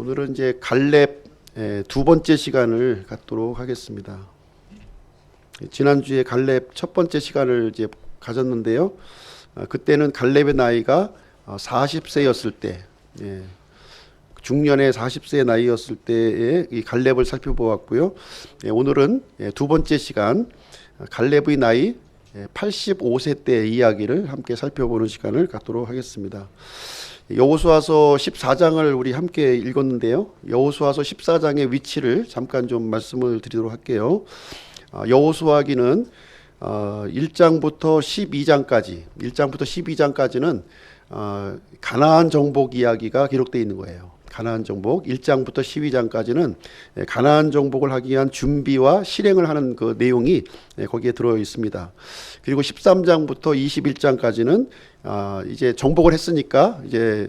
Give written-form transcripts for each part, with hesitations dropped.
오늘은 이제 갈렙 두 번째 시간을 갖도록 하겠습니다. 지난주에 갈렙 첫 번째 시간을 이제 가졌는데요. 그때는 갈렙의 나이가 40세였을 때, 중년의 40세의 나이였을 때의 이 갈렙을 살펴보았고요. 오늘은 두 번째 시간 갈렙의 나이 85세 때의 이야기를 함께 살펴보는 시간을 갖도록 하겠습니다. 여호수아서 14장을 우리 함께 읽었는데요. 여호수아서 14장의 위치를 잠깐 좀 말씀을 드리도록 할게요. 여호수아기는 1장부터 12장까지는 가나안 정복 이야기가 기록되어 있는 거예요. 가나안 정복 1장부터 12장까지는 가나안 정복을 하기 위한 준비와 실행을 하는 그 내용이 거기에 들어 있습니다. 그리고 13장부터 21장까지는 이제 정복을 했으니까 이제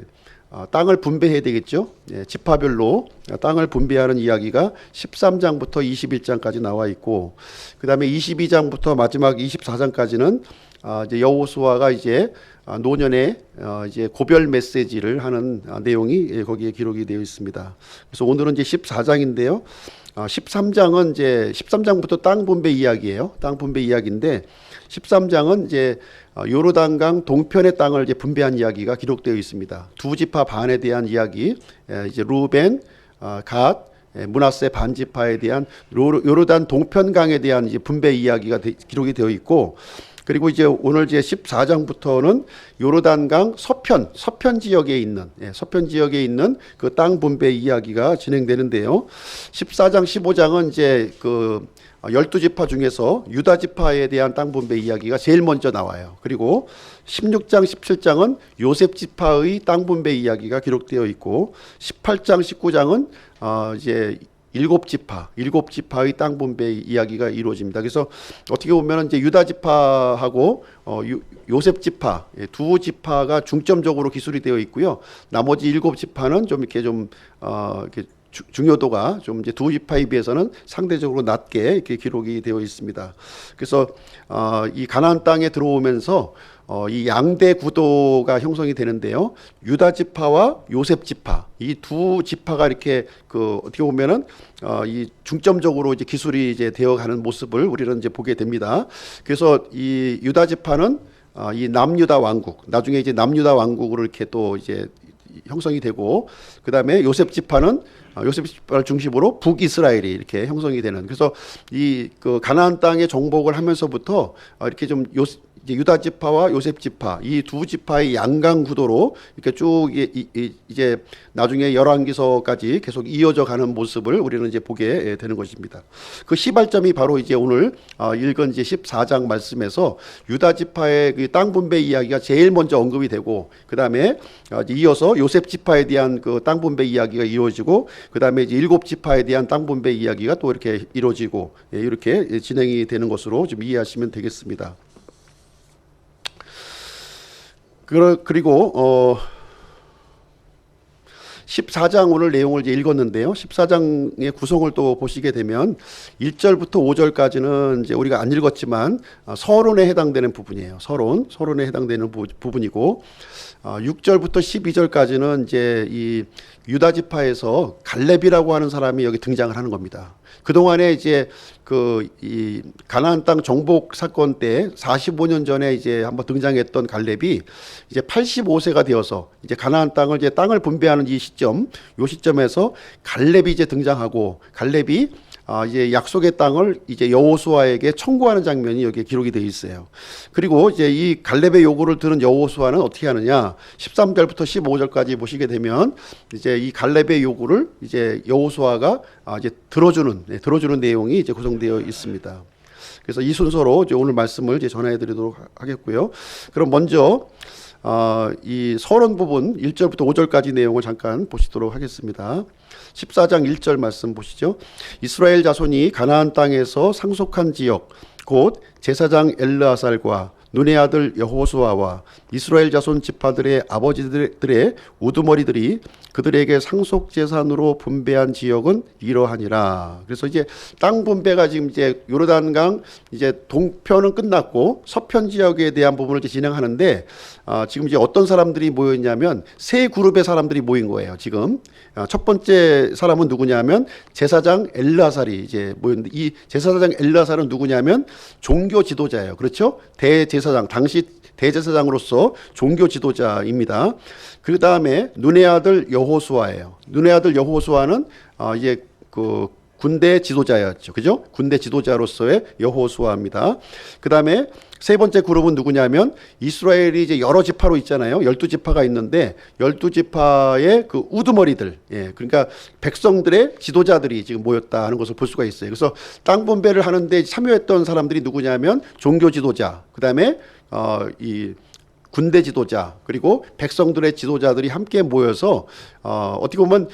땅을 분배해야 되겠죠. 지파별로 땅을 분배하는 이야기가 13장부터 21장까지 나와 있고, 그 다음에 22장부터 마지막 24장까지는 이제 여호수아가 이제 노년에 이제 고별 메시지를 하는 내용이 거기에 기록이 되어 있습니다. 그래서 오늘은 이제 14장인데요. 13장은 이제 13장부터 땅 분배 이야기예요. 땅 분배 이야기인데 13장은 이제 요르단강 동편의 땅을 이제 분배한 이야기가 기록되어 있습니다. 두 지파 반에 대한 이야기, 이제 루벤, 갓, 므낫세 반지파에 대한 요르단 동편강에 대한 이제 분배 이야기가 기록이 되어 있고, 그리고 이제 오늘 이제 14장부터는 요르단강 서편 지역에 있는 그 땅 분배 이야기가 진행되는데요. 14장, 15장은 이제 그 12지파 중에서 유다 지파에 대한 땅 분배 이야기가 제일 먼저 나와요. 그리고 16장, 17장은 요셉 지파의 땅 분배 이야기가 기록되어 있고, 18장, 19장은 이제 일곱 지파의 땅 분배 이야기가 이루어집니다. 그래서 어떻게 보면 이제 유다 지파하고 요셉 지파 두 지파가 중점적으로 기술이 되어 있고요. 나머지 일곱 지파는 좀 이렇게 이렇게 중요도가 좀 이제 두 지파에 비해서는 상대적으로 낮게 이렇게 기록이 되어 있습니다. 그래서 이 가나안 땅에 들어오면서 이 양대 구도가 형성이 되는데요. 유다 지파와 요셉 지파 이 두 지파가 이렇게 그 어떻게 보면은 이 중점적으로 이제 기술이 이제 되어가는 모습을 우리는 이제 보게 됩니다. 그래서 이 유다 지파는 이 남유다 왕국, 나중에 이제 남유다 왕국으로 이렇게 또 이제 형성이 되고, 그 다음에 요셉 지파를 중심으로 북이스라엘이 이렇게 형성이 되는, 그래서 이 그 가나안 땅의 정복을 하면서부터 이렇게 좀 이제 유다 지파와 요셉 지파 이 두 지파의 양강 구도로 이렇게 쭉 이제 나중에 열왕기서까지 계속 이어져 가는 모습을 우리는 이제 보게 되는 것입니다. 그 시발점이 바로 이제 오늘 읽은 이제 14장 말씀에서 유다 지파의 그 땅 분배 이야기가 제일 먼저 언급이 되고, 그 다음에 이어서 요셉 지파에 대한 그 땅 분배 이야기가 이루어지고, 그 다음에 이제 일곱 지파에 대한 땅 분배 이야기가 또 이렇게 이루어지고, 이렇게 진행이 되는 것으로 좀 이해하시면 되겠습니다. 그리고 14장 오늘 내용을 이제 읽었는데요. 14장의 구성을 또 보시게 되면 1절부터 5절까지는 이제 우리가 안 읽었지만 서론에 해당되는 부분이에요. 서론에 해당되는 부분이고, 6절부터 12절까지는 이제 이 유다 지파에서 갈렙이라고 하는 사람이 여기 등장을 하는 겁니다. 그동안에 이제 이 가나안 땅 정복 사건 때 45년 전에 이제 한번 등장했던 갈렙이 이제 85세가 되어서 이제 가나안 땅을 분배하는 이 시점에서 갈렙이 이제 등장하고, 갈렙이 이제 약속의 땅을 이제 여호수아에게 청구하는 장면이 여기에 기록이 되어 있어요. 그리고 이제 이 갈렙의 요구를 들은 여호수아는 어떻게 하느냐? 13절부터 15절까지 보시게 되면 이제 이 갈렙의 요구를 이제 여호수아가 이제 들어주는 내용이 이제 구성되어 있습니다. 그래서 이 순서로 이제 오늘 말씀을 이제 전해드리도록 하겠고요. 그럼 먼저 이 서론 부분 1절부터 5절까지 내용을 잠깐 보시도록 하겠습니다. 14장 1절 말씀 보시죠. 이스라엘 자손이 가나안 땅에서 상속한 지역 곧 제사장 엘르아살과 눈의 아들 여호수아와 이스라엘 자손 지파들의 아버지들의 우두머리들이 그들에게 상속 재산으로 분배한 지역은 이러하니라. 그래서 이제 땅 분배가 지금 이제 요르단강 이제 동편은 끝났고 서편 지역에 대한 부분을 이제 진행하는데 지금 이제 어떤 사람들이 모여 있냐면 세 그룹의 사람들이 모인 거예요. 지금 첫 번째 사람은 누구냐면 제사장 엘르아살이 이제 모였는데, 이 제사장 엘르아살은 누구냐면 종교 지도자예요. 그렇죠? 대제사장, 당시 대제사장으로서 종교 지도자입니다. 그 다음에 눈의 아들 여호수아예요. 눈의 아들 여호수아는 이제 그 군대 지도자였죠. 그죠? 군대 지도자로서의 여호수아입니다. 그 다음에 세 번째 그룹은 누구냐면 이스라엘이 이제 여러 지파로 있잖아요. 12지파가 있는데 12지파의 그 우두머리들, 예, 그러니까 백성들의 지도자들이 지금 모였다 하는 것을 볼 수가 있어요. 그래서 땅 분배를 하는데 참여했던 사람들이 누구냐면 종교 지도자, 그 다음에 이 군대 지도자, 그리고 백성들의 지도자들이 함께 모여서 어떻게 보면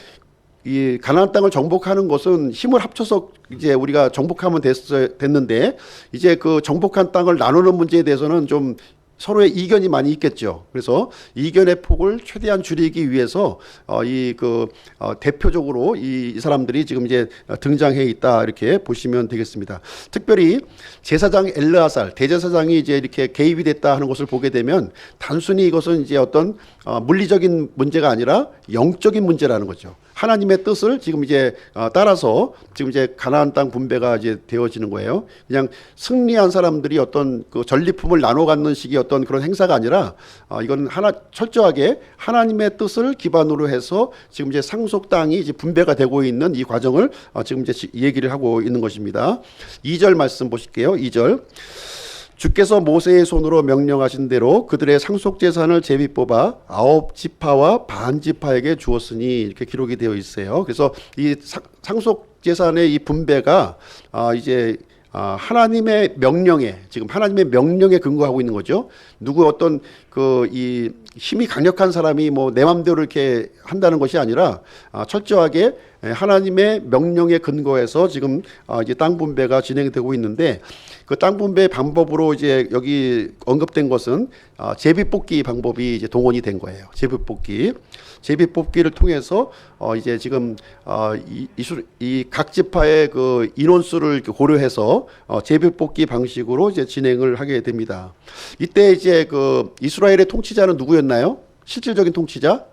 이 가나안 땅을 정복하는 것은 힘을 합쳐서 이제 우리가 정복하면 됐는데, 이제 그 정복한 땅을 나누는 문제에 대해서는 좀 서로의 이견이 많이 있겠죠. 그래서 이견의 폭을 최대한 줄이기 위해서 대표적으로 이 사람들이 지금 이제 등장해 있다, 이렇게 보시면 되겠습니다. 특별히 제사장 엘르아살 대제사장이 이제 이렇게 개입이 됐다 하는 것을 보게 되면 단순히 이것은 이제 어떤 물리적인 문제가 아니라 영적인 문제라는 거죠. 하나님의 뜻을 지금 이제 따라서 지금 이제 가나안 땅 분배가 이제 되어지는 거예요. 그냥 승리한 사람들이 어떤 그 전리품을 나눠 갖는 식의 어떤 그런 행사가 아니라 이건 철저하게 하나님의 뜻을 기반으로 해서 지금 이제 상속 땅이 이제 분배가 되고 있는 이 과정을 지금 이제 얘기를 하고 있는 것입니다. 2절 말씀 보실게요. 2절. 주께서 모세의 손으로 명령하신 대로 그들의 상속 재산을 제비 뽑아 9지파와 반지파에게 주었으니, 이렇게 기록이 되어 있어요. 그래서 이 상속 재산의 이 분배가 이제 하나님의 명령에, 지금 하나님의 명령에 근거하고 있는 거죠. 누구 어떤 이 힘이 강력한 사람이 뭐 내 맘대로 이렇게 한다는 것이 아니라 철저하게 하나님의 명령에 근거해서 지금 이제 땅 분배가 진행되고 있는데, 그 땅 분배 방법으로 이제 여기 언급된 것은 제비 뽑기 방법이 이제 동원이 된 거예요. 제비 뽑기를 통해서 이제 지금 이 각 지파의 그 인원수를 고려해서 제비 뽑기 방식으로 이제 진행을 하게 됩니다. 이때 이제 그 이스라엘의 통치자는 누구였나요? 실질적인 통치자?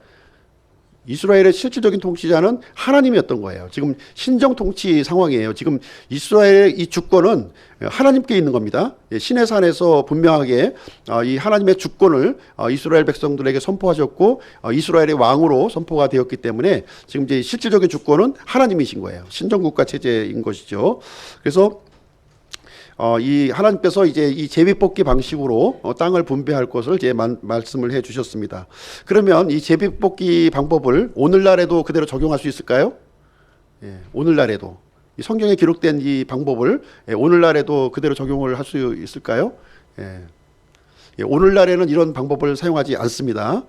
이스라엘의 실질적인 통치자는 하나님이었던 거예요. 지금 신정 통치 상황이에요. 지금 이스라엘의 이 주권은 하나님께 있는 겁니다. 신의 산에서 분명하게 이 하나님의 주권을 이스라엘 백성들에게 선포하셨고, 이스라엘의 왕으로 선포가 되었기 때문에 지금 이제 실질적인 주권은 하나님이신 거예요. 신정국가 체제인 것이죠. 그래서 이 하나님께서 이제 이 제비뽑기 방식으로 땅을 분배할 것을 이제 말씀을 해 주셨습니다. 그러면 이 제비뽑기 방법을 오늘날에도 그대로 적용할 수 있을까요? 예, 오늘날에도 이 성경에 기록된 이 방법을 오늘날에도 그대로 적용을 할 수 있을까요? 오늘날에는 이런 방법을 사용하지 않습니다.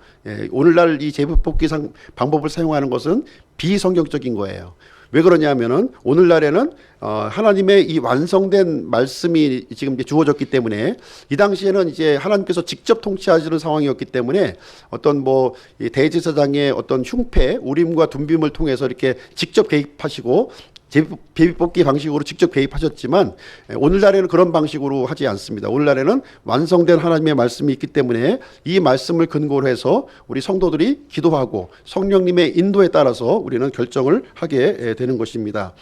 오늘날 이 제비뽑기 방법을 사용하는 것은 비성경적인 거예요. 왜 그러냐면은 오늘날에는 하나님의 이 완성된 말씀이 지금 이제 주어졌기 때문에, 이 당시에는 이제 하나님께서 직접 통치하시는 상황이었기 때문에 어떤 뭐 대제사장의 어떤 흉패, 우림과 둠빔을 통해서 이렇게 직접 개입하시고 제비뽑기 방식으로 직접 개입하셨지만, 오늘날에는 그런 방식으로 하지 않습니다. 오늘날에는 완성된 하나님의 말씀이 있기 때문에 이 말씀을 근거로 해서 우리 성도들이 기도하고 성령님의 인도에 따라서 우리는 결정을 하게 되는 것입니다.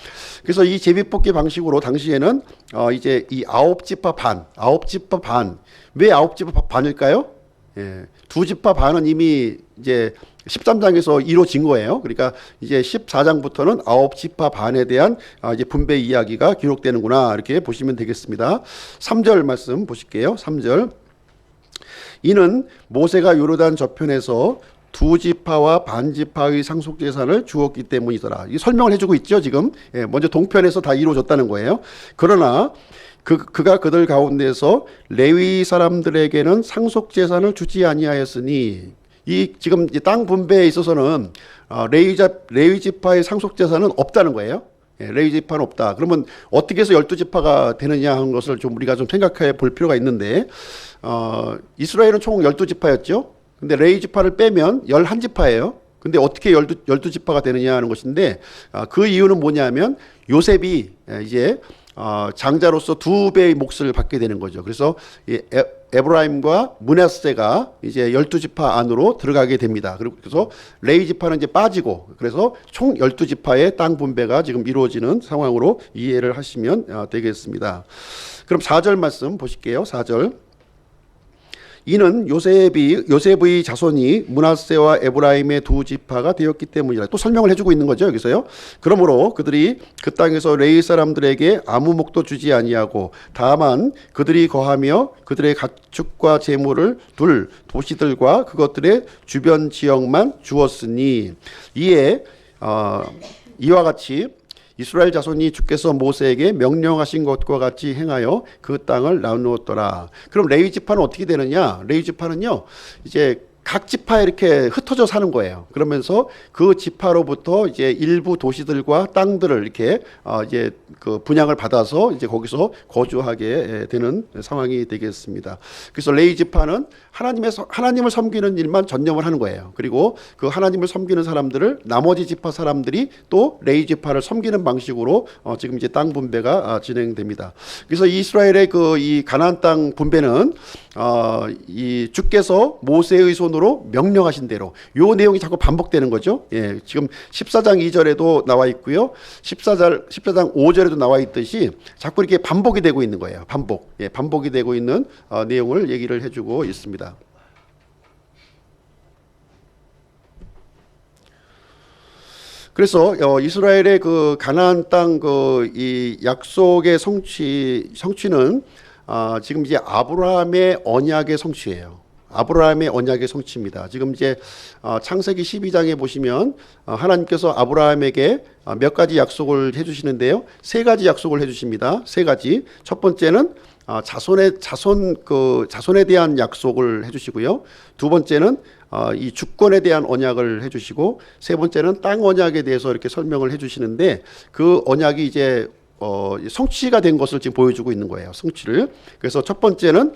그래서 이 제비뽑기 방식으로 당시에는 이제 이 9지파 반, 왜 9지파 반일까요? 2지파 반은 이미 이제 13장에서 이루어진 거예요. 그러니까 이제 14장부터는 9지파 반에 대한 이제 분배 이야기가 기록되는구나, 이렇게 보시면 되겠습니다. 3절 말씀 보실게요. 3절. 이는 모세가 요르단 저편에서 2지파와 반지파의 상속 재산을 주었기 때문이더라. 이 설명을 해주고 있죠, 지금. 먼저 동편에서 다 이루어졌다는 거예요. 그러나 그가 그들 가운데서 레위 사람들에게는 상속 재산을 주지 아니하였으니, 이 지금 땅 분배에 있어서는 레위 지파의 상속 재산은 없다는 거예요. 레위 지파는 없다. 그러면 어떻게 해서 12지파가 되느냐 하는 것을 좀 우리가 좀 생각해 볼 필요가 있는데, 이스라엘은 총 12지파였죠. 근데 레위 지파를 빼면 11지파예요. 근데 어떻게 12지파가 되느냐 하는 것인데, 그 이유는 뭐냐면 요셉이 이제 장자로서 2배의 몫을 받게 되는 거죠. 그래서 이 에브라임과 므낫세가 이제 12지파 안으로 들어가게 됩니다. 그래서 레위 지파는 이제 빠지고, 그래서 총 12지파의 땅 분배가 지금 이루어지는 상황으로 이해를 하시면 되겠습니다. 그럼 4절 말씀 보실게요. 4절. 이는 요셉의 자손이 므낫세와 에브라임의 2지파가 되었기 때문이라. 또 설명을 해주고 있는 거죠, 여기서요. 그러므로 그들이 그 땅에서 레위 사람들에게 아무 목도 주지 아니하고 다만 그들이 거하며 그들의 가축과 재물을 둘 도시들과 그것들의 주변 지역만 주었으니, 이와 같이 이스라엘 자손이 주께서 모세에게 명령하신 것과 같이 행하여 그 땅을 나누었더라. 그럼 레위 지파는 어떻게 되느냐? 레위 지파는요, 이제 각 지파에 이렇게 흩어져 사는 거예요. 그러면서 그 지파로부터 이제 일부 도시들과 땅들을 이렇게 이제 그 분양을 받아서 이제 거기서 거주하게 되는 상황이 되겠습니다. 그래서 레위 지파는 하나님을 섬기는 일만 전념을 하는 거예요. 그리고 그 하나님을 섬기는 사람들을 나머지 지파 사람들이 또 레위 지파를 섬기는 방식으로 지금 이제 땅 분배가 진행됩니다. 그래서 이스라엘의 그 이 가나안 땅 분배는 이 주께서 모세의 손으로 명령하신 대로, 요 내용이 자꾸 반복되는 거죠. 예, 지금 14장 2절에도 나와 있고요. 14장 5절에도 나와 있듯이 자꾸 이렇게 반복이 되고 있는 거예요. 반복이 되고 있는 내용을 얘기를 해주고 있습니다. 그래서 이스라엘의 그 가나안 땅 그 이 약속의 성취는 지금 이제 아브라함의 언약의 성취예요. 아브라함의 언약의 성취입니다. 지금 이제 창세기 12장에 보시면 하나님께서 아브라함에게 몇 가지 약속을 해주시는데요. 3가지 약속을 해주십니다. 3가지. 첫 번째는 자손에 대한 약속을 해주시고요. 두 번째는 이 주권에 대한 언약을 해주시고, 세 번째는 땅 언약에 대해서 이렇게 설명을 해주시는데, 그 언약이 이제 성취가 된 것을 지금 보여주고 있는 거예요. 성취를. 그래서 첫 번째는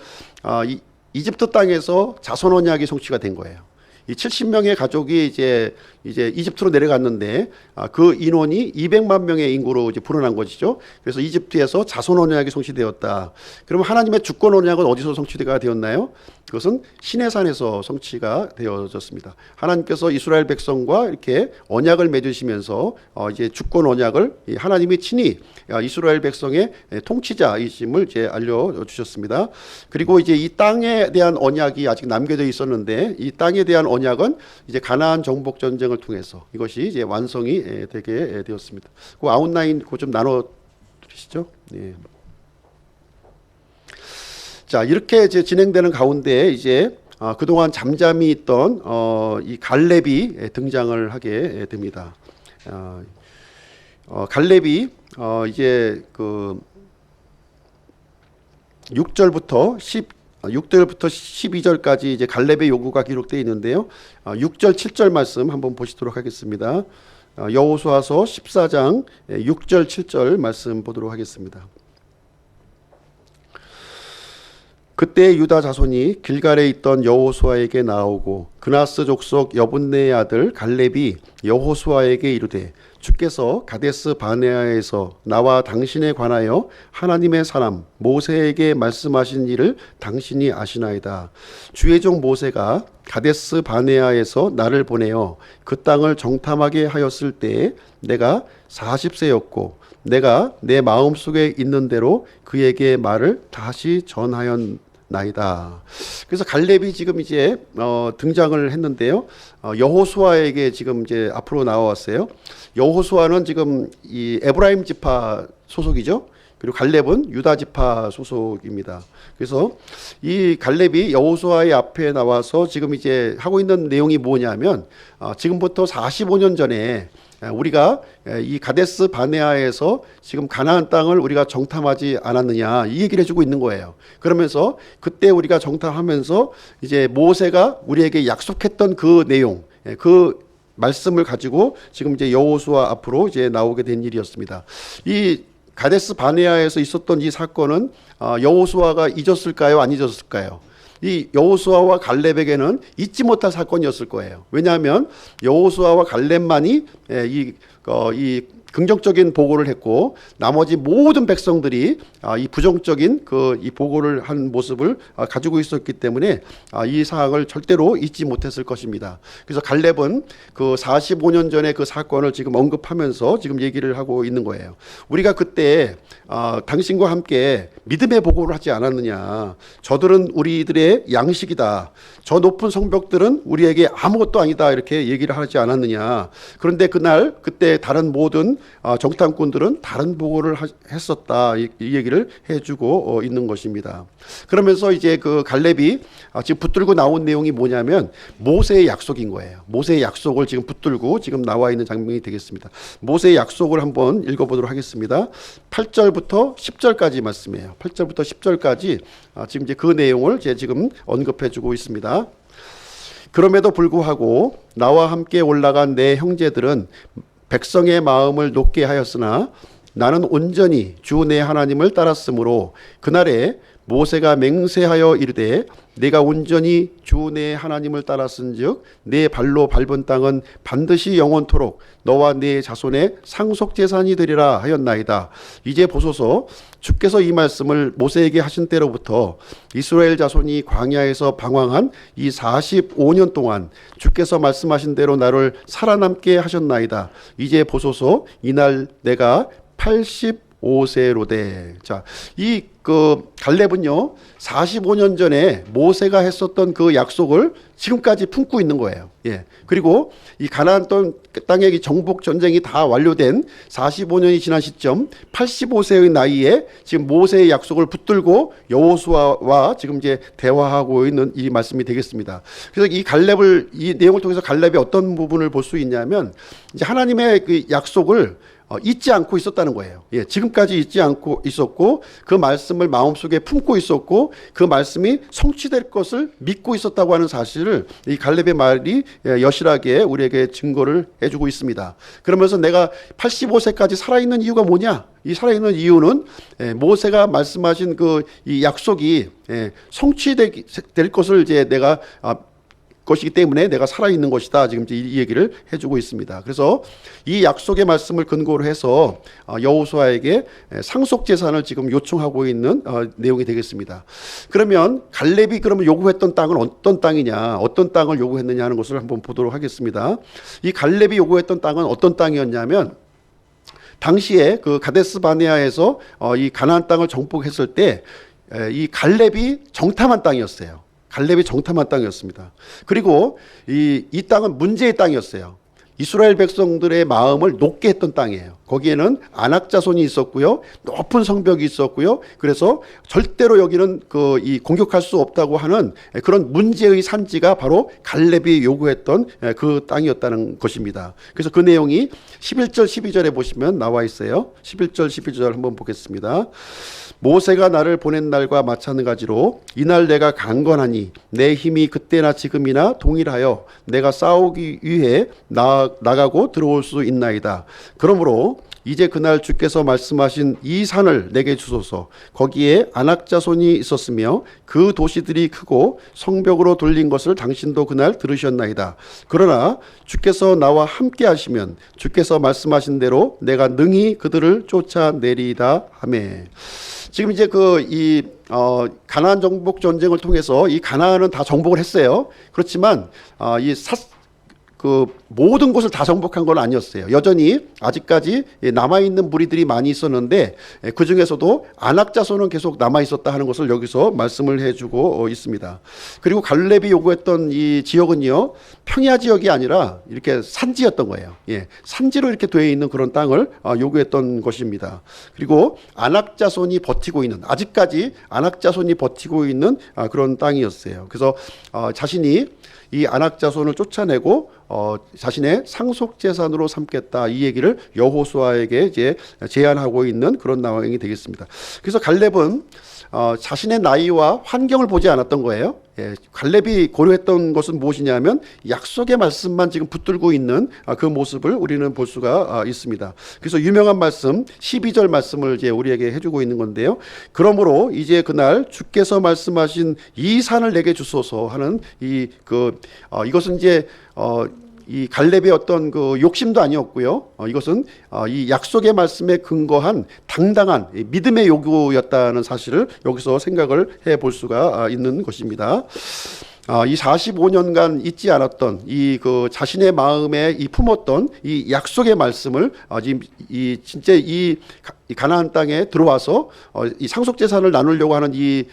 이집트 땅에서 자손 언약이 성취가 된 거예요. 이 70명의 가족이 이제 이집트로 내려갔는데 그 인원이 200만 명의 인구로 이제 불어난 것이죠. 그래서 이집트에서 자손 언약이 성취되었다. 그러면 하나님의 주권 언약은 어디서 성취가 되었나요? 그것은 시내산에서 성취가 되어졌습니다. 하나님께서 이스라엘 백성과 이렇게 언약을 맺으시면서 이제 주권 언약을 하나님이 친히 이스라엘 백성의 통치자이심을 이제 알려주셨습니다. 그리고 이제 이 땅에 대한 언약이 아직 남겨져 있었는데, 이 땅에 대한 언약은 이제 가나안 정복 전쟁을 통해서 이것이 이제 완성이 되게 되었습니다. 그 아웃라인 그거 좀 나눠 주시죠. 예. 자, 이렇게 이제 진행되는 가운데 이제 그동안 잠잠히 있던 이 갈렙이 등장을 하게 됩니다. 갈렙이 이제 그 6절부터 12절까지 이제 갈렙의 요구가 기록되어 있는데요. 6절, 7절 말씀 한번 보시도록 하겠습니다. 여호수아서 14장 6절, 7절 말씀 보도록 하겠습니다. 그때 유다 자손이 길갈에 있던 여호수아에게 나오고 그나스 족속 여분네의 아들 갈렙이 여호수아에게 이르되, 주께서 가데스 바네아에서 나와 당신에 관하여 하나님의 사람 모세에게 말씀하신 일을 당신이 아시나이다. 주의 종 모세가 가데스 바네아에서 나를 보내어 그 땅을 정탐하게 하였을 때에 내가 40세였고 내가 내 마음속에 있는 대로 그에게 말을 다시 전하였나이다. 그래서 갈렙이 지금 이제 등장을 했는데요. 여호수아에게 지금 이제 앞으로 나왔어요. 여호수아는 지금 이 에브라임 지파 소속이죠. 그리고 갈렙은 유다 지파 소속입니다. 그래서 이 갈렙이 여호수아의 앞에 나와서 지금 이제 하고 있는 내용이 뭐냐면, 지금부터 45년 전에 우리가 이 가데스 바네아에서 지금 가나안 땅을 우리가 정탐하지 않았느냐, 이 얘기를 해주고 있는 거예요. 그러면서 그때 우리가 정탐하면서 이제 모세가 우리에게 약속했던 그 내용, 그 말씀을 가지고 지금 이제 여호수아 앞으로 이제 나오게 된 일이었습니다. 이 가데스 바네아에서 있었던 이 사건은 여호수아가 잊었을까요? 안 잊었을까요? 이 여호수아와 갈렙에게는 잊지 못할 사건이었을 거예요. 왜냐하면 여호수아와 갈렙만이 이 긍정적인 보고를 했고 나머지 모든 백성들이 이 부정적인 이 보고를 한 모습을 가지고 있었기 때문에 이 사항을 절대로 잊지 못했을 것입니다. 그래서 갈렙은 그 45년 전에 그 사건을 지금 언급하면서 지금 얘기를 하고 있는 거예요. 우리가 그때 당신과 함께 믿음의 보고를 하지 않았느냐. 저들은 우리들의 양식이다. 저 높은 성벽들은 우리에게 아무것도 아니다. 이렇게 얘기를 하지 않았느냐. 그런데 그때 다른 모든 정탐꾼들은 다른 보고를 했었다. 이 얘기를 해주고 있는 것입니다. 그러면서 이제 그 갈렙이 지금 붙들고 나온 내용이 뭐냐면 모세의 약속인 거예요. 모세의 약속을 지금 붙들고 지금 나와 있는 장면이 되겠습니다. 모세의 약속을 한번 읽어보도록 하겠습니다. 8절부터 10절까지 말씀이에요. 8절부터 10절까지 지금 이제 그 내용을 지금 언급해주고 있습니다. 그럼에도 불구하고 나와 함께 올라간 내 형제들은 백성의 마음을 높게 하였으나 나는 온전히 주 내 하나님을 따랐으므로 그날에 모세가 맹세하여 이르되 내가 온전히 주 내 하나님을 따랐은즉 내 발로 밟은 땅은 반드시 영원토록 너와 네 자손의 상속재산이 되리라 하였나이다. 이제 보소서 주께서 이 말씀을 모세에게 하신 때로부터 이스라엘 자손이 광야에서 방황한 이 45년 동안 주께서 말씀하신 대로 나를 살아남게 하셨나이다. 이제 보소서 이날 내가 85세로되. 자, 갈렙은요 45년 전에 모세가 했었던 그 약속을 지금까지 품고 있는 거예요. 예. 그리고 이 가나안 땅의 정복 전쟁이 다 완료된 45년이 지난 시점 85세의 나이에 지금 모세의 약속을 붙들고 여호수아와 지금 이제 대화하고 있는 이 말씀이 되겠습니다. 그래서 이 내용을 통해서 갈렙이 어떤 부분을 볼 수 있냐면 이제 하나님의 그 약속을 잊지 않고 있었다는 거예요. 예, 지금까지 잊지 않고 있었고 그 말씀을 마음속에 품고 있었고 그 말씀이 성취될 것을 믿고 있었다고 하는 사실을 이 갈렙의 말이 여실하게 우리에게 증거를 해주고 있습니다. 그러면서 내가 85세까지 살아있는 이유가 뭐냐? 이 살아있는 이유는 모세가 말씀하신 이 약속이 성취될 것을 이제 내가 것이기 때문에 내가 살아있는 것이다. 지금 이 얘기를 해주고 있습니다. 그래서 이 약속의 말씀을 근거로 해서 여호수아에게 상속재산을 지금 요청하고 있는 내용이 되겠습니다. 그러면 갈렙이 그러면 요구했던 땅은 어떤 땅이냐, 어떤 땅을 요구했느냐 하는 것을 한번 보도록 하겠습니다. 이 갈렙이 요구했던 땅은 어떤 땅이었냐면 당시에 그 가데스 바네아에서 이 가나안 땅을 정복했을 때 이 갈렙이 정탐한 땅이었어요. 갈렙이 정탐한 땅이었습니다. 그리고 이 땅은 문제의 땅이었어요. 이스라엘 백성들의 마음을 녹게 했던 땅이에요. 거기에는 안악 자손이 있었고요, 높은 성벽이 있었고요. 그래서 절대로 여기는 이 공격할 수 없다고 하는 그런 문제의 산지가 바로 갈렙이 요구했던 그 땅이었다는 것입니다. 그래서 그 내용이 11절 12절에 보시면 나와 있어요. 11절 12절 한번 보겠습니다. 모세가 나를 보낸 날과 마찬가지로 이날 내가 강건하니 내 힘이 그때나 지금이나 동일하여 내가 싸우기 위해 나가고 들어올 수 있나이다. 그러므로 이제 그날 주께서 말씀하신 이 산을 내게 주소서. 거기에 안악 자손이 있었으며 그 도시들이 크고 성벽으로 돌린 것을 당신도 그날 들으셨나이다. 그러나 주께서 나와 함께 하시면 주께서 말씀하신 대로 내가 능히 그들을 쫓아내리이다 하매. 지금 이제 가나안 정복 전쟁을 통해서 이 가나안은 다 정복을 했어요. 그렇지만 모든 곳을 다 정복한 건 아니었어요. 여전히 아직까지 남아있는 무리들이 많이 있었는데 그 중에서도 안악 자손은 계속 남아있었다 하는 것을 여기서 말씀을 해주고 있습니다. 그리고 갈렙이 요구했던 이 지역은요, 평야 지역이 아니라 이렇게 산지였던 거예요. 예, 산지로 이렇게 되어 있는 그런 땅을 요구했던 것입니다. 그리고 안악 자손이 버티고 있는, 아직까지 안악 자손이 버티고 있는 그런 땅이었어요. 그래서 자신이 이 안악 자손을 쫓아내고 자신의 상속 재산으로 삼겠다, 이 얘기를 여호수아에게 이제 제안하고 있는 그런 상황이 되겠습니다. 그래서 갈렙은 자신의 나이와 환경을 보지 않았던 거예요. 갈렙이 고려했던 것은 무엇이냐면 약속의 말씀만 지금 붙들고 있는 그 모습을 우리는 볼 수가 있습니다. 그래서 유명한 말씀 12절 말씀을 이제 우리에게 해주고 있는 건데요. 그러므로 이제 그날 주께서 말씀하신 이 산을 내게 주소서 하는 이것은 이제 이 갈렙의 어떤 그 욕심도 아니었고요. 이것은 이 약속의 말씀에 근거한 당당한 믿음의 요구였다는 사실을 여기서 생각을 해볼 수가 있는 것입니다. 이 45년간 잊지 않았던 이 자신의 마음에 품었던 이 약속의 말씀을 지금 진짜 이 가나안 땅에 들어와서 이 상속 재산을 나누려고 하는 이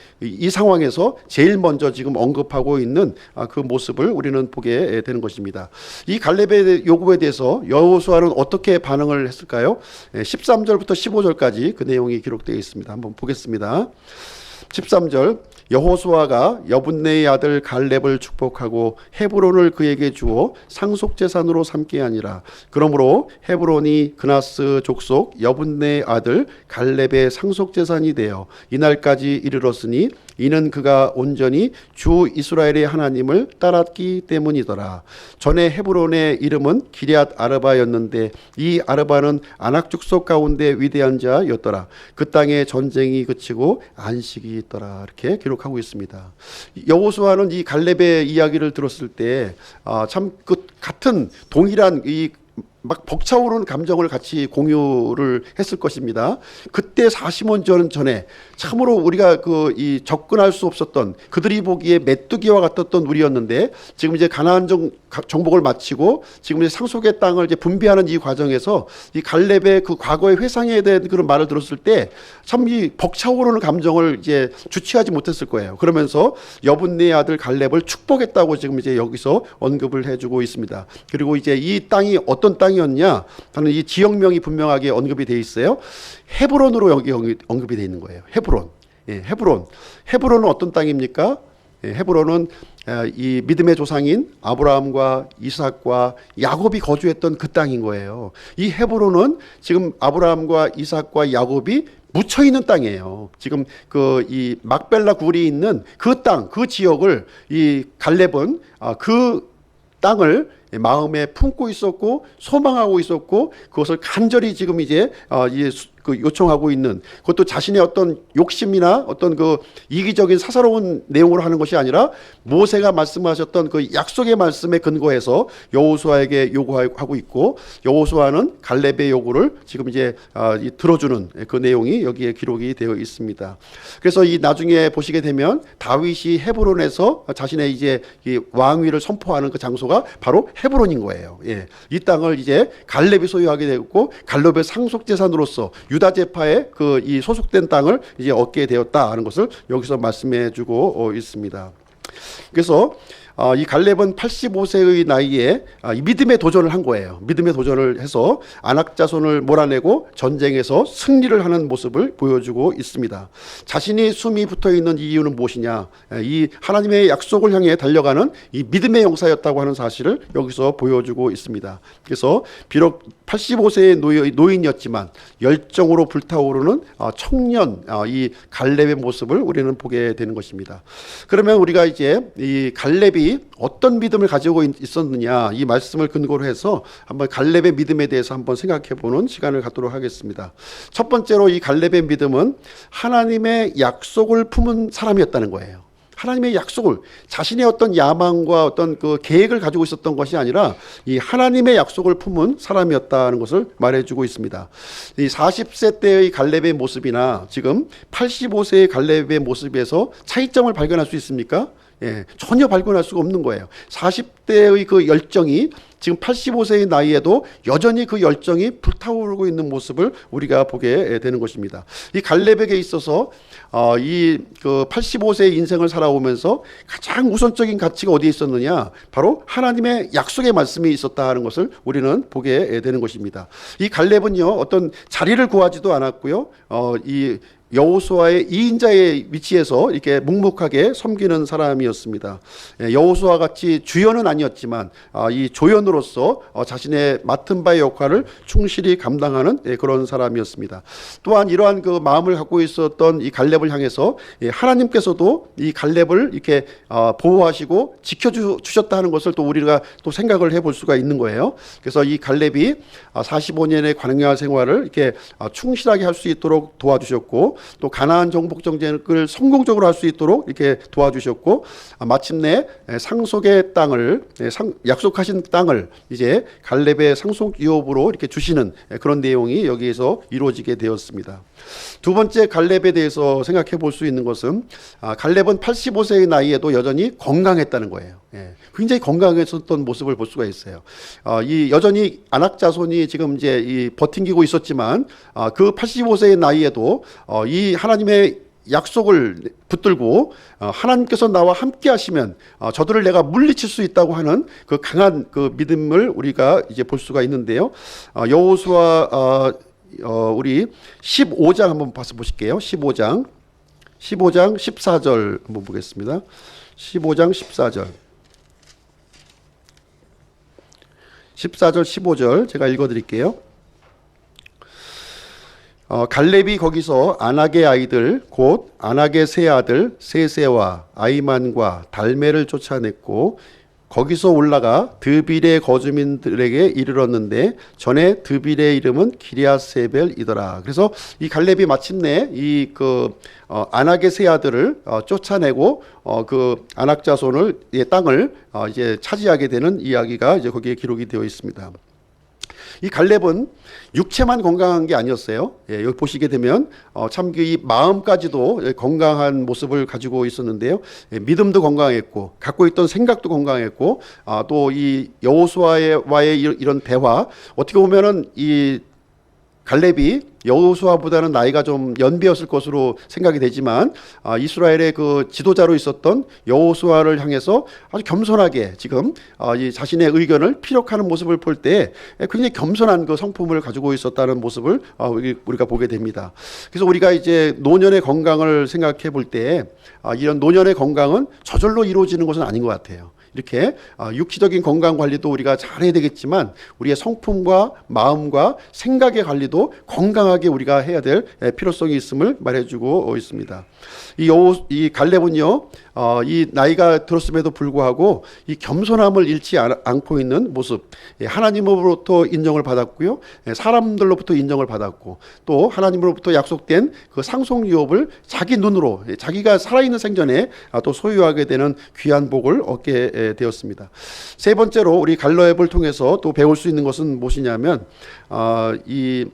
상황에서 제일 먼저 지금 언급하고 있는 그 모습을 우리는 보게 되는 것입니다. 이 갈렙의 요구에 대해서 여호수아는 어떻게 반응을 했을까요? 13절부터 15절까지 그 내용이 기록되어 있습니다. 한번 보겠습니다. 13절 여호수아가 여분네의 아들 갈렙을 축복하고 헤브론을 그에게 주어 상속재산으로 삼게 하니라. 그러므로 헤브론이 그나스 족속 여분네의 아들 갈렙의 상속재산이 되어 이날까지 이르렀으니 이는 그가 온전히 주 이스라엘의 하나님을 따랐기 때문이더라. 전에 헤브론의 이름은 기럇 아르바였는데 이 아르바는 아낙 족속 가운데 위대한 자였더라. 그 땅에 전쟁이 그치고 안식이 있더라. 이렇게 기록하고 있습니다. 여호수아는 이 갈렙의 이야기를 들었을 때 참 그 같은 동일한 막 벅차오르는 감정을 같이 공유를 했을 것입니다. 그때 40년 전에 참으로 우리가 접근할 수 없었던 그들이 보기에 메뚜기와 같았던 우리였는데 지금 이제 가나안 정복을 마치고 지금 이제 상속의 땅을 이제 분배하는 이 과정에서 이 갈렙의 그 과거의 회상에 대한 그런 말을 들었을 때 참 이 벅차오르는 감정을 이제 주체하지 못했을 거예요. 그러면서 여분네의 아들 갈렙을 축복했다고 지금 이제 여기서 언급을 해주고 있습니다. 그리고 이제 이 땅이 어떤 땅이었냐 하는 이 지역명이 분명하게 언급이 되어 있어요. 헤브론으로 여기 언급이 되어 있는 거예요. 헤브론. 헤브론. 헤브론은 어떤 땅입니까? 헤브론은 이 믿음의 조상인 아브라함과 이삭과 야곱이 거주했던 그 땅인 거예요. 이 헤브론은 지금 아브라함과 이삭과 야곱이 묻혀 있는 땅이에요. 지금 이 막벨라 굴이 있는 그 땅, 그 지역을 이 갈렙은 그 땅을 마음에 품고 있었고 소망하고 있었고 그것을 간절히 지금 이제 요청하고 있는, 그것도 자신의 어떤 욕심이나 어떤 이기적인 사사로운 내용으로 하는 것이 아니라 모세가 말씀하셨던 그 약속의 말씀에 근거해서 여호수아에게 요구하고 있고, 여호수아는 갈렙의 요구를 지금 이제 들어주는 그 내용이 여기에 기록이 되어 있습니다. 그래서 이 나중에 보시게 되면 다윗이 헤브론에서 자신의 이제 이 왕위를 선포하는 그 장소가 바로 헤브론인 거예요. 이 땅을 이제 갈렙이 소유하게 되었고 갈렙의 상속 재산으로서 유다 제파의 이 소속된 땅을 이제 얻게 되었다 하는 것을 여기서 말씀해주고 있습니다. 그래서 이 갈렙은 85세의 나이에 믿음의 도전을 한 거예요. 믿음의 도전을 해서 아낙 자손을 몰아내고 전쟁에서 승리를 하는 모습을 보여주고 있습니다. 자신이 숨이 붙어있는 이유는 무엇이냐, 이 하나님의 약속을 향해 달려가는 이 믿음의 용사였다고 하는 사실을 여기서 보여주고 있습니다. 그래서 비록 85세의 노인이었지만 열정으로 불타오르는 청년, 이 갈렙의 모습을 우리는 보게 되는 것입니다. 그러면 우리가 이제 이 갈렙이 어떤 믿음을 가지고 있었느냐, 이 말씀을 근거로 해서 한번 갈렙의 믿음에 대해서 한번 생각해 보는 시간을 갖도록 하겠습니다. 첫 번째로 이 갈렙의 믿음은 하나님의 약속을 품은 사람이었다는 거예요. 하나님의 약속을, 자신의 어떤 야망과 어떤 그 계획을 가지고 있었던 것이 아니라 이 하나님의 약속을 품은 사람이었다는 것을 말해주고 있습니다. 이 40세 때의 갈렙의 모습이나 지금 85세의 갈렙의 모습에서 차이점을 발견할 수 있습니까? 전혀 발견할 수가 없는 거예요. 40대의 그 열정이 지금 85세의 나이에도 여전히 그 열정이 불타오르고 있는 모습을 우리가 보게 되는 것입니다. 이 갈렙에게 있어서 이 85세의 인생을 살아오면서 가장 우선적인 가치가 어디에 있었느냐, 바로 하나님의 약속의 말씀이 있었다는 것을 우리는 보게 되는 것입니다. 이 갈렙은요, 어떤 자리를 구하지도 않았고요, 이 여호수아의 2인자의 위치에서 이렇게 묵묵하게 섬기는 사람이었습니다. 여호수아 같이 주연은 아니었지만 이 조연으로 리더로서 자신의 맡은 바의 역할을 충실히 감당하는 그런 사람이었습니다. 또한 이러한 그 마음을 갖고 있었던 이 갈렙을 향해서 하나님께서도 이 갈렙을 이렇게 보호하시고 지켜주셨다 하는 것을 또 우리가 또 생각을 해볼 수가 있는 거예요. 그래서 이 갈렙이 45년의 광야 생활을 이렇게 충실하게 할 수 있도록 도와주셨고, 또 가나안 정복 정책을 성공적으로 할 수 있도록 이렇게 도와주셨고, 마침내 상속의 땅을, 약속하신 땅을 이제 갈렙의 상속 유업으로 이렇게 주시는 그런 내용이 여기에서 이루어지게 되었습니다. 두 번째 갈렙에 대해서 생각해 볼 수 있는 것은 갈렙은 85세의 나이에도 여전히 건강했다는 거예요. 굉장히 건강했었던 모습을 볼 수가 있어요. 이 여전히 아낙 자손이 지금 이제 이 버팅기고 있었지만 그 85세의 나이에도 이 하나님의 약속을 붙들고 하나님께서 나와 함께 하시면 저들을 내가 물리칠 수 있다고 하는 그 강한 그 믿음을 우리가 이제 볼 수가 있는데요. 여호수아 우리 15장 한번 봐서 보실게요. 15장 14절 한번 보겠습니다. 15장 14절 15절 제가 읽어드릴게요. 갈렙이 거기서 아낙의 아이들 곧 아낙의 세 아들 세세와 아이만과 달메를 쫓아냈고, 거기서 올라가 드빌의 거주민들에게 이르렀는데 전에 드빌의 이름은 기랴세벨이더라. 그래서 이 갈렙이 마침내 이 아낙의 세 아들을 쫓아내고 그 아낙 자손을 땅을 이제 차지하게 되는 이야기가 이제 거기에 기록이 되어 있습니다. 이 갈렙은 육체만 건강한 게 아니었어요. 여기 보시게 되면 참 이 마음까지도 건강한 모습을 가지고 있었는데요. 믿음도 건강했고, 갖고 있던 생각도 건강했고, 또 이 여호수아와의 이런 대화, 어떻게 보면은 이 갈렙이 여호수아보다는 나이가 좀 연배였을 것으로 생각이 되지만 이스라엘의 그 지도자로 있었던 여호수아를 향해서 아주 겸손하게 지금 이 자신의 의견을 피력하는 모습을 볼 때 굉장히 겸손한 그 성품을 가지고 있었다는 모습을 우리가 보게 됩니다. 그래서 우리가 이제 노년의 건강을 생각해 볼 때 이런 노년의 건강은 저절로 이루어지는 것은 아닌 것 같아요. 이렇게 육체적인 건강 관리도 우리가 잘해야 되겠지만 우리의 성품과 마음과 생각의 관리도 건강하게 우리가 해야 될 필요성이 있음을 말해주고 있습니다. 이 갈렙은요, 이 나이가 들었음에도 불구하고 이 겸손함을 잃지 않고 있는 모습, 하나님으로부터 인정을 받았고요, 사람들로부터 인정을 받았고, 또 하나님으로부터 약속된 그 상속 유업을 자기 눈으로 자기가 살아있는 생전에 또 소유하게 되는 귀한 복을 얻게 되었습니다. 세 번째로 우리 갈렙을 통해서 또 배울 수 있는 것은 무엇이냐면 이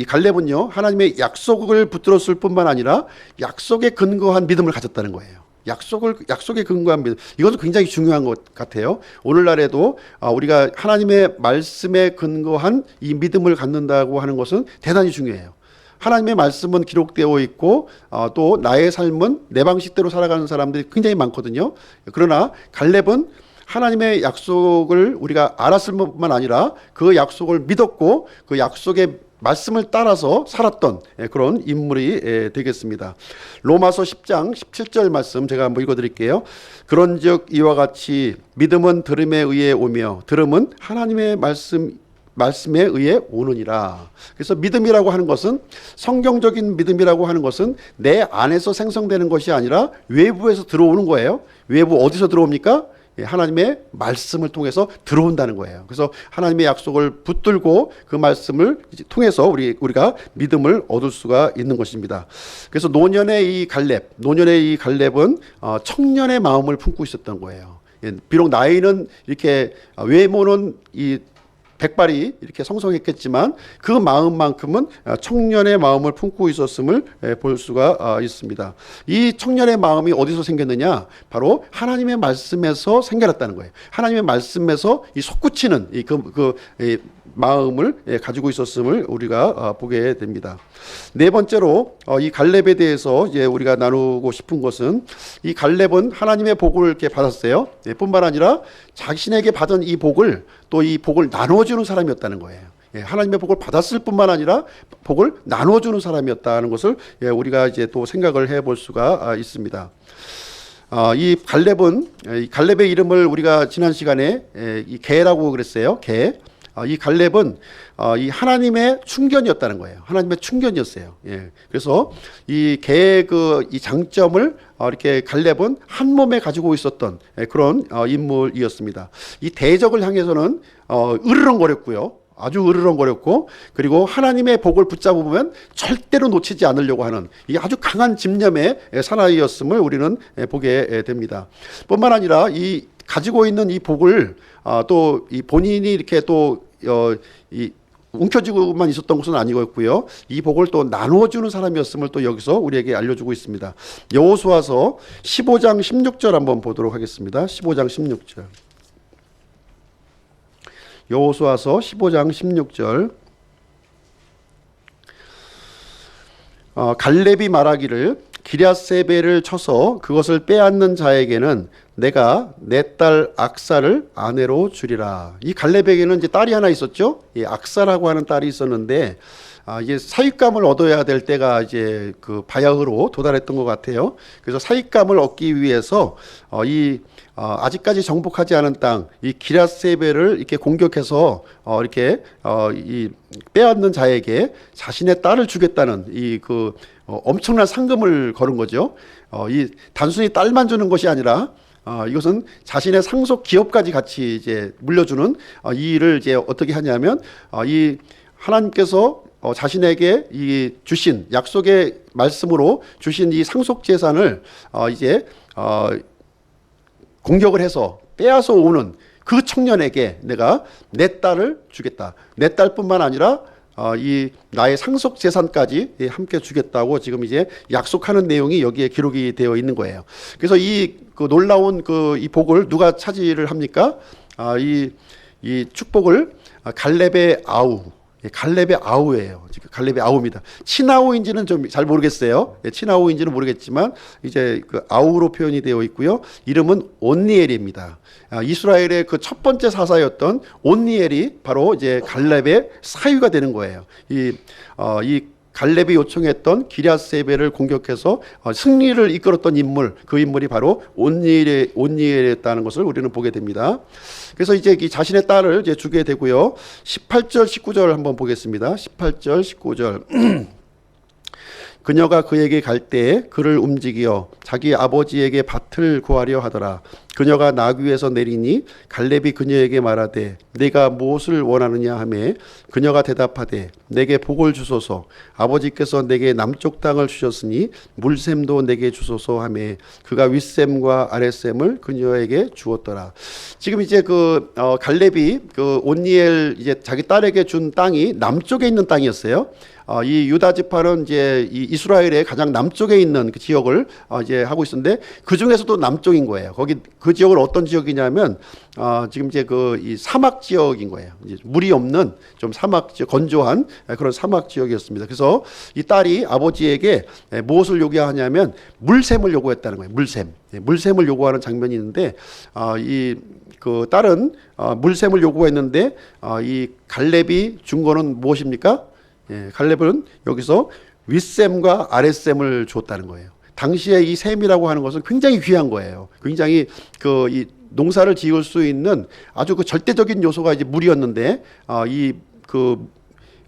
갈렙은요, 하나님의 약속을 붙들었을 뿐만 아니라 약속에 근거한 믿음을 가졌다는 거예요. 약속에 근거한 믿음, 이것은 굉장히 중요한 것 같아요. 오늘날에도 우리가 하나님의 말씀에 근거한 이 믿음을 갖는다고 하는 것은 대단히 중요해요. 하나님의 말씀은 기록되어 있고 또 나의 삶은 내 방식대로 살아가는 사람들이 굉장히 많거든요. 그러나 갈렙은 하나님의 약속을 우리가 알았을 뿐만 아니라 그 약속을 믿었고 그 약속의 말씀을 따라서 살았던 그런 인물이 되겠습니다. 로마서 10장 17절 말씀 제가 한번 읽어드릴게요. 그런즉 이와 같이 믿음은 들음에 의해 오며 들음은 하나님의 말씀에 의해 오느니라. 그래서 믿음이라고 하는 것은, 성경적인 믿음이라고 하는 것은 내 안에서 생성되는 것이 아니라 외부에서 들어오는 거예요. 외부 어디서 들어옵니까? 하나님의 말씀을 통해서 들어온다는 거예요. 그래서 하나님의 약속을 붙들고 그 말씀을 통해서 우리가 믿음을 얻을 수가 있는 것입니다. 그래서 노년의 이 갈렙은 청년의 마음을 품고 있었던 거예요. 비록 나이는 이렇게 외모는 이 백발이 이렇게 성성했겠지만 그 마음만큼은 청년의 마음을 품고 있었음을 볼 수가 있습니다. 이 청년의 마음이 어디서 생겼느냐? 바로 하나님의 말씀에서 생겨났다는 거예요. 하나님의 말씀에서 이 솟구치는 이 마음을 가지고 있었음을 우리가 보게 됩니다. 네 번째로 이 갈렙에 대해서 이제 우리가 나누고 싶은 것은, 이 갈렙은 하나님의 복을 이렇게 받았어요. 뿐만 아니라 자신에게 받은 이 복을 또 이 복을 나눠주는 사람이었다는 거예요. 하나님의 복을 받았을 뿐만 아니라 복을 나눠주는 사람이었다는 것을 우리가 이제 또 생각을 해볼 수가 있습니다. 이 갈렙은 이 갈렙의 이름을 우리가 지난 시간에 이 개라고 그랬어요. 개. 이 갈렙은 이 하나님의 충견이었다는 거예요. 하나님의 충견이었어요. 예. 그래서 이 개의 이 장점을 이렇게 갈렙은 한 몸에 가지고 있었던 그런 인물이었습니다. 이 대적을 향해서는 으르렁거렸고요. 아주 으르렁거렸고, 그리고 하나님의 복을 붙잡으면 절대로 놓치지 않으려고 하는 이 아주 강한 집념의 사나이였음을 우리는 보게 됩니다. 뿐만 아니라 이 가지고 있는 이 복을 또 이 본인이 이렇게 또 이 움켜쥐고만 있었던 것은 아니었고요. 이 복을 또 나누어주는 사람이었음을 또 여기서 우리에게 알려주고 있습니다. 여호수아서 15장 16절 한번 보도록 하겠습니다. 15장 16절. 여호수아서 15장 16절. 갈렙이 말하기를 기럇세벨을 쳐서 그것을 빼앗는 자에게는 내가 내 딸 악사를 아내로 주리라. 이 갈렙에게는 이제 딸이 하나 있었죠. 이 악사라고 하는 딸이 있었는데 이제 사윗감을 얻어야 될 때가 이제 그 바야흐로 도달했던 것 같아요. 그래서 사윗감을 얻기 위해서 아직까지 정복하지 않은 땅, 이 기럇세벨을 이렇게 공격해서 이렇게 이 빼앗는 자에게 자신의 딸을 주겠다는 엄청난 상금을 거는 거죠. 이 단순히 딸만 주는 것이 아니라 이것은 자신의 상속 기업까지 같이 이제 물려주는 이 일을 이제 어떻게 하냐면 이 하나님께서 자신에게 이 주신 약속의 말씀으로 주신 이 상속 재산을 이제 공격을 해서 빼앗아 오는 그 청년에게 내가 내 딸을 주겠다. 내 딸뿐만 아니라 이 나의 상속 재산까지 함께 주겠다고 지금 이제 약속하는 내용이 여기에 기록이 되어 있는 거예요. 그래서 그 놀라운 이 복을 누가 차지를 합니까? 이 축복을 갈렙의 아우. 갈렙의 아우예요. 갈렙의 아우입니다. 친아우인지는 좀 잘 모르겠어요. 친아우인지는 모르겠지만 이제 그 아우로 표현이 되어 있고요. 이름은 온니엘입니다. 이스라엘의 그 첫 번째 사사였던 온니엘이 바로 이제 갈렙의 사위가 되는 거예요. 이 갈렙이 요청했던 기럇세벨을 공격해서 승리를 이끌었던 인물, 그 인물이 바로 온니엘이었다는 것을 우리는 보게 됩니다. 그래서 이제 자신의 딸을 이제 주게 되고요. 18절, 19절 한번 보겠습니다. 18절, 19절. 그녀가 그에게 갈 때에 그를 움직여 자기 아버지에게 밭을 구하려 하더라. 그녀가 나귀에서 내리니 갈렙이 그녀에게 말하되 네가 무엇을 원하느냐 하매 그녀가 대답하되 내게 복을 주소서. 아버지께서 내게 남쪽 땅을 주셨으니 물샘도 내게 주소서 하매 그가 윗샘과 아랫샘을 그녀에게 주었더라. 지금 이제 갈렙이 온니엘 이제 자기 딸에게 준 땅이 남쪽에 있는 땅이었어요. 이 유다 지파는 이제 이 이스라엘의 가장 남쪽에 있는 그 지역을 이제 하고 있었는데 그 중에서도 남쪽인 거예요. 거기 그 지역은 어떤 지역이냐면 지금 이제 이 사막 지역인 거예요. 이제 물이 없는 좀 사막 지역, 건조한 그런 사막 지역이었습니다. 그래서 이 딸이 아버지에게 무엇을 요구하냐면 물샘을 요구했다는 거예요. 물샘을 요구하는 장면이 있는데 그 딸은 물샘을 요구했는데 이 갈렙이 준 거는 무엇입니까? 갈렙은 여기서 윗샘과 아랫샘을 줬다는 거예요. 당시에 이 샘이라고 하는 것은 굉장히 귀한 거예요. 굉장히 이 농사를 지을 수 있는 아주 그 절대적인 요소가 이제 물이었는데 그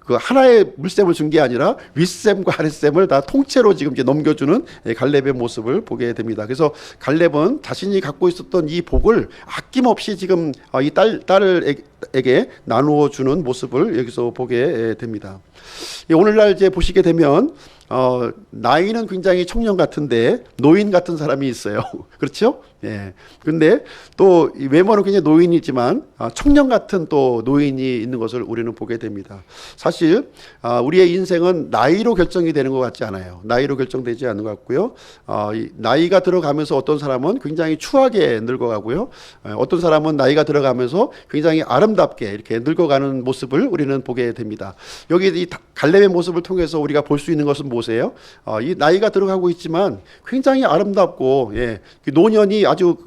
하나의 물샘을 준 게 아니라 윗샘과 아랫샘을 다 통째로 지금 이제 넘겨주는 갈렙의 모습을 보게 됩니다. 그래서 갈렙은 자신이 갖고 있었던 이 복을 아낌없이 지금 이 딸에게 나누어 주는 모습을 여기서 보게 됩니다. 오늘날 이제 보시게 되면 나이는 굉장히 청년 같은데 노인 같은 사람이 있어요. 그렇죠? 예. 근데 또 외모는 굉장히 노인이지만 청년 같은 또 노인이 있는 것을 우리는 보게 됩니다. 사실 우리의 인생은 나이로 결정이 되는 것 같지 않아요. 나이로 결정되지 않는 것 같고요. 나이가 들어가면서 어떤 사람은 굉장히 추하게 늙어가고요. 어떤 사람은 나이가 들어가면서 굉장히 아름답게 이렇게 늙어가는 모습을 우리는 보게 됩니다. 여기 이 갈렙의 모습을 통해서 우리가 볼 수 있는 것은 무엇이에요? 이 나이가 들어가고 있지만 굉장히 아름답고 그 노년이 아주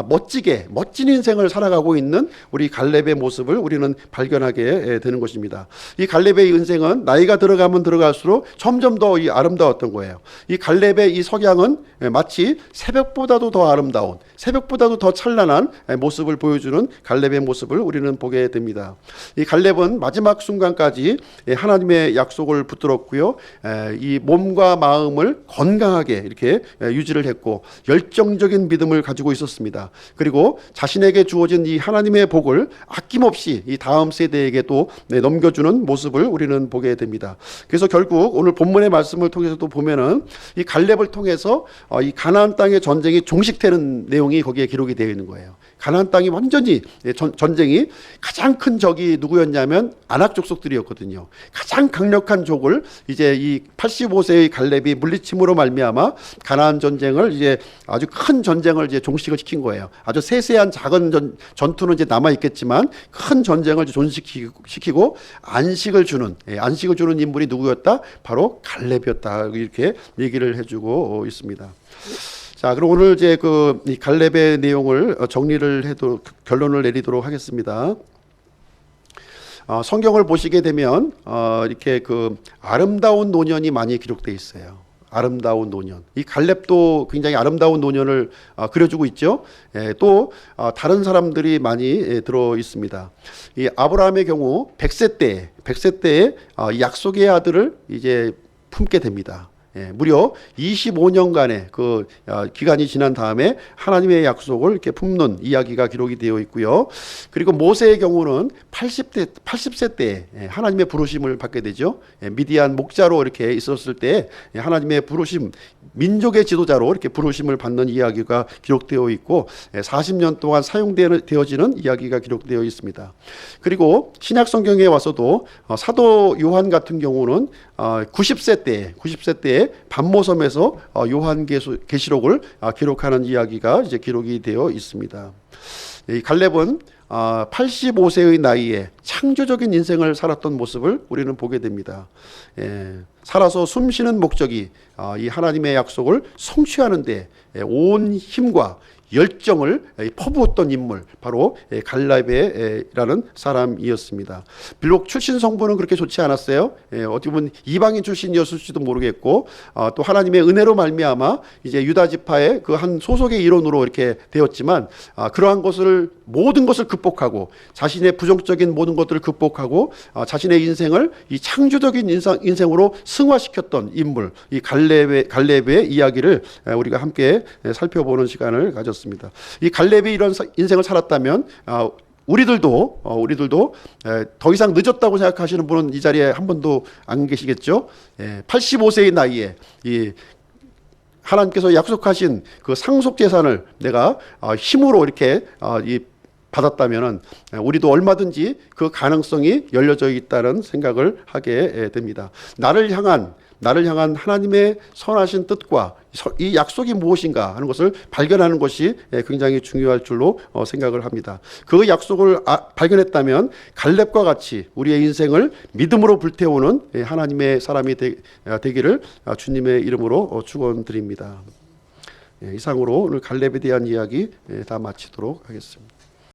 멋지게 멋진 인생을 살아가고 있는 우리 갈렙의 모습을 우리는 발견하게 되는 것입니다. 이 갈렙의 인생은 나이가 들어가면 들어갈수록 점점 더 이 아름다웠던 거예요. 이 갈렙의 이 석양은 마치 새벽보다도 더 아름다운, 새벽보다도 더 찬란한 모습을 보여주는 갈렙의 모습을 우리는 보게 됩니다. 이 갈렙은 마지막 순간까지 하나님의 약속을 붙들었고요. 이 몸과 마음을 건강하게 이렇게 유지를 했고 열정적인 믿음을 가지고 있었습니다. 그리고 자신에게 주어진 이 하나님의 복을 아낌없이 이 다음 세대에게 또 넘겨주는 모습을 우리는 보게 됩니다. 그래서 결국 오늘 본문의 말씀을 통해서도 보면은 이 갈렙을 통해서 이 가나안 땅의 전쟁이 종식되는 내용이 거기에 기록이 되어 있는 거예요. 가나안 땅이 완전히 전쟁이 가장 큰 적이 누구였냐면 아낙 족속들이었거든요. 가장 강력한 족을 이제 이 85세의 갈렙이 물리침으로 말미암아 가나안 전쟁을 이제 아주 큰 전쟁을 이제 종식을 시킨 거예요. 아주 세세한 작은 전투는 이제 남아 있겠지만 큰 전쟁을 존식시키고 안식을 주는 인물이 누구였다? 바로 갈렙이었다. 이렇게 얘기를 해주고 있습니다. 자, 그럼 오늘 이제 이 갈렙의 내용을 정리를 해도 결론을 내리도록 하겠습니다. 성경을 보시게 되면 이렇게 아름다운 노년이 많이 기록되어 있어요. 아름다운 노년. 이 갈렙도 굉장히 아름다운 노년을 그려주고 있죠. 또 다른 사람들이 많이 들어 있습니다. 이 아브라함의 경우 100세 때에 약속의 아들을 이제 품게 됩니다. 무려 25년간의 그 기간이 지난 다음에 하나님의 약속을 이렇게 품는 이야기가 기록이 되어 있고요. 그리고 모세의 경우는 80세 때에 하나님의 부르심을 받게 되죠. 미디안 목자로 이렇게 있었을 때 하나님의 부르심, 민족의 지도자로 이렇게 부르심을 받는 이야기가 기록되어 있고 40년 동안 사용되어지는 이야기가 기록되어 있습니다. 그리고 신약 성경에 와서도 사도 요한 같은 경우는 90세 때에 반모섬에서 요한계시록을 기록하는 이야기가 이제 기록이 되어 있습니다. 이 갈렙은 85세의 나이에 창조적인 인생을 살았던 모습을 우리는 보게 됩니다. 살아서 숨쉬는 목적이 이 하나님의 약속을 성취하는 데 온 힘과 열정을 퍼부었던 인물, 바로 갈렙이라는 사람이었습니다. 비록 출신 성분은 그렇게 좋지 않았어요. 어떻게 보면 이방인 출신이었을지도 모르겠고, 또 하나님의 은혜로 말미암아 이제 유다 지파의 그 한 소속의 일원으로 이렇게 되었지만, 그러한 모든 것을 극복하고 자신의 부정적인 모든 것들을 극복하고 자신의 인생을 이 창조적인 인생으로 승화시켰던 인물, 이 갈렙의 이야기를 우리가 함께 살펴보는 시간을 가졌습니다. 이 갈렙이 이런 인생을 살았다면 우리들도 더 이상 늦었다고 생각하시는 분은 이 자리에 한 분도 안 계시겠죠. 85세의 나이에 이 하나님께서 약속하신 그 상속 재산을 내가 힘으로 이렇게 받았다면은 우리도 얼마든지 그 가능성이 열려져 있다는 생각을 하게 됩니다. 나를 향한 하나님의 선하신 뜻과 이 약속이 무엇인가 하는 것을 발견하는 것이 굉장히 중요할 줄로 생각을 합니다. 그 약속을 발견했다면 갈렙과 같이 우리의 인생을 믿음으로 불태우는 하나님의 사람이 되기를 주님의 이름으로 축원드립니다. 이상으로 오늘 갈렙에 대한 이야기 다 마치도록 하겠습니다.